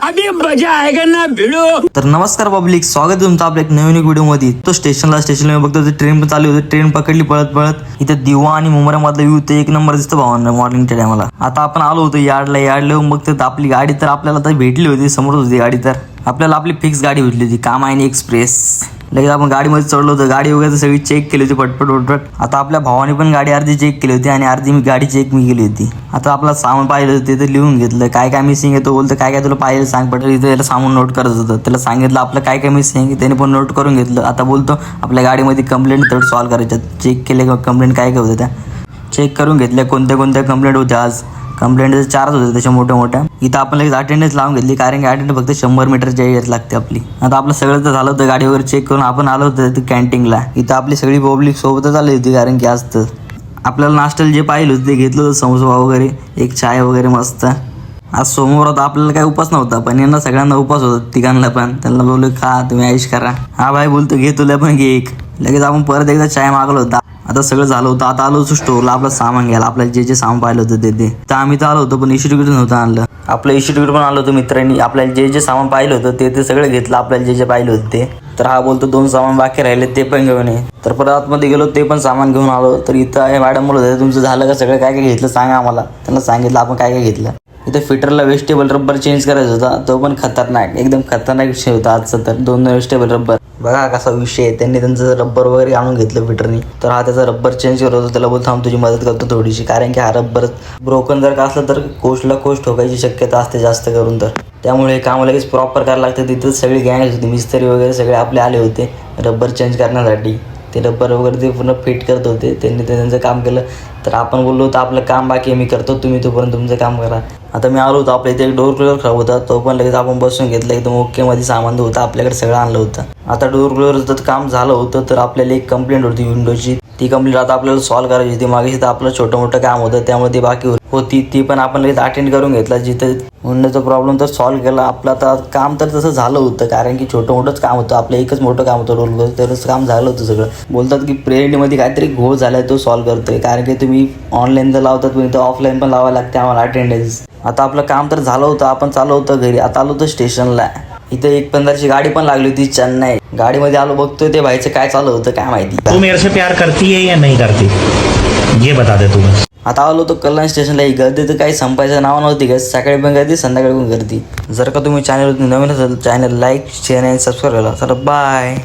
अभी मजा आएगा ना भिडो. तर नमस्कार पब्लिक, स्वागत आहे तुमचं आपल्या एक नवीन व्हिडिओ मध्ये. तो स्टेशनला बघतो, ट्रेन पण चालू होती. ट्रेन पकडली पळत पळत. इथे दिवा आणि मुंबरा मधला व्ह्यू ते एक नंबर दिसतो भावांना मॉर्निंगच्या टायमाला. आता आपण आलो होतो यार्डला बघतो आपली गाडी तर आपल्याला तर भेटली होती, समोर होती गाडी. तर आपल्याला आपली फिक्स गाडी भेटली होती, कामायनी एक्सप्रेस. लगेच आपण गाडीमध्ये चढलो होतो. गाडी वगैरे सगळी चेक केली होती पटपट. आता आपल्या भावाने पण गाडी अर्धी चेक केली होती आणि अर्धी गाडी चेक मी केली होती. आता आपला सामान पाहिलं होतं ते तर लिहून घेतलं, काय काय मिसिंग आहे. तो बोलतो काय काय तुला पाहिजे सांग पटकन. इथे त्याला सामान नोट करत होतं. त्याला सांगितलं आपलं काय काय मिसिंग आहे, त्याने पण नोट करून घेतलं. आता बोलतो आपल्या गाडीमध्ये कंप्लेंट थर्ड सॉल्व्ह करायच्या. चेक केले कंप्लेंट काय काय होत्या त्या चेक करून घेतल्या. कोणत्या कंप्लेंट होत्या. आज कंप्लेंट 4 होत्या त्याच्या मोठ्या. इथं आपण लगेच अटेंडन्स लावून घेतली, कारण की अटेंडन्स फक्त 100 मीटरच्या एरियात लागते आपली. आता आपलं सगळं तर झालं होतं. गाडी वगैरे चेक करून आपण आलो होतो कॅन्टीनला. इथं आपली सगळी पब्लिक सोबतच आली होती, कारण की आज तर आपल्याला नाश्त्याला जे पाहिलं होतं ते घेतलं होतं. समोसा वगैरे, एक चाय वगैरे मस्त. आज सोमवार होता, आपल्याला काही उपास नव्हता, पण यांना सगळ्यांना उपास होता तिघांना पण. त्यांना बोललो खा तुम्ही, आयुष करा. हा भाई बोलतो घे तुला पण घे एक. लगेच आपण परत एकदा चाय मागवलं होता. आता सगळं झालं होतं. आता आलो होतो स्टोरला आपलं सामान घ्यायला. आपल्याला जे सामान पाहिलं होतं ते तर आम्ही तर आलो होतो, पण इश्यू तिकीट नव्हतं आणलं. आपलं इश्यू तिकीट पण आलं होतं मित्रांनी. आपल्याला जे सामान पाहिलं होतं ते सगळं घेतलं. आपल्याला जे पाहिलं होतं ते. तर हा बोलतो 2 सामान बाकी राहिले ते पण घेऊन ये. तर परत आतमध्ये गेलो, ते पण सामान घेऊन आलो. तर इथं मॅडम बोलत होते तुमचं झालं का सगळं, काय काय घेतलं सांगा आम्हाला. त्यांना सांगितलं आपण काय काय घेतलं. इथे फिटरला वेस्टेबल रबर चेंज करायचा होता, तो पण खतरनाक, एकदम खतरनाक विषय होता आजचा. तर 2 वेस्टेबल रबर बघा कसा विषय आहे. त्यांनी त्यांचं रबर वगैरे आणून घेतलं फिटरनी. तर हा त्याचा रबर चेंज करत होता. त्याला बोलतो तुझी मदत करतो थोडीशी, कारण की हा रबर ब्रोकन जर का असलं तर कोस्टला ठोकायची शक्यता असते जास्त करून. तर त्यामुळे हे काम लगेच प्रॉपर करायला लागतं. तिथं सगळी गँग होती, मिस्त्री वगैरे सगळे आपले आले होते रबर चेंज करण्यासाठी. ते रबर वगैरे ते पूर्ण फिट करत होते. त्यांनी त्यांचं काम केलं. तर आपण बोललो होतं आपलं काम बाकी आहे, मी करतो, तुम्ही तोपर्यंत तुमचं काम करा. आता मी आलो होतो, आपल्या इथे एक डोर क्लोजर खराब होता, तो पण लगेच आपण बसून घेतला. एकदम ओके मध्ये सामान होतं, आपल्याकडे सगळं आणलं होतं. आता डोर क्लोजरचं काम झालं होतं. तर आपल्याला एक कंप्लेंट होती विंडोची, ती कंप्लेंट आता आपल्याला सॉल्व्ह करायची होती. मागे तर आपलं छोटं मोठं काम होतं, त्यामुळे ती बाकी होती, ती पण आपण लगेच अटेंड करून घेतला. जिथं विंडोचा प्रॉब्लेम तर सॉल्व्ह केला. आपलं आता काम तर तसं झालं होतं, कारण की छोटं मोठंच काम होतं. आपलं एकच मोठं काम होतं डोर क्लोजर, तरच काम झालं होतं सगळं. बोलतात की प्रेझेंटमध्ये काहीतरी घोळ झाला तो सॉल्व्ह करतोय, कारण की तुम्ही ऑनलाईन तर लावतात पण इथं ऑफलाईन पण लावायला लागते आम्हाला अटेंडन्स. आता आपलं काम तर झालं होतं, आपण चालू होतं घरी. आता आलो होतं स्टेशनला. इथं 1:15ची गाडी पण लागली होती चेन्नई. गाडीमध्ये आलो, बघतोय ते भाईचं काय चालू होतं काय माहिती. तू मेरे से प्यार करती है या नहीं करती, ये बता दे तू. आता आलो होतो कल्याण स्टेशनला. ही गर्दी तर काही संपायचं नाव नव्हती का. सकाळी पण गर्दी, संध्याकाळी पण गर्दी. जर का तुम्ही चॅनल नवीन असेल, चॅनल लाईक शेअर आणि सबस्क्राईब करा. तर बाय.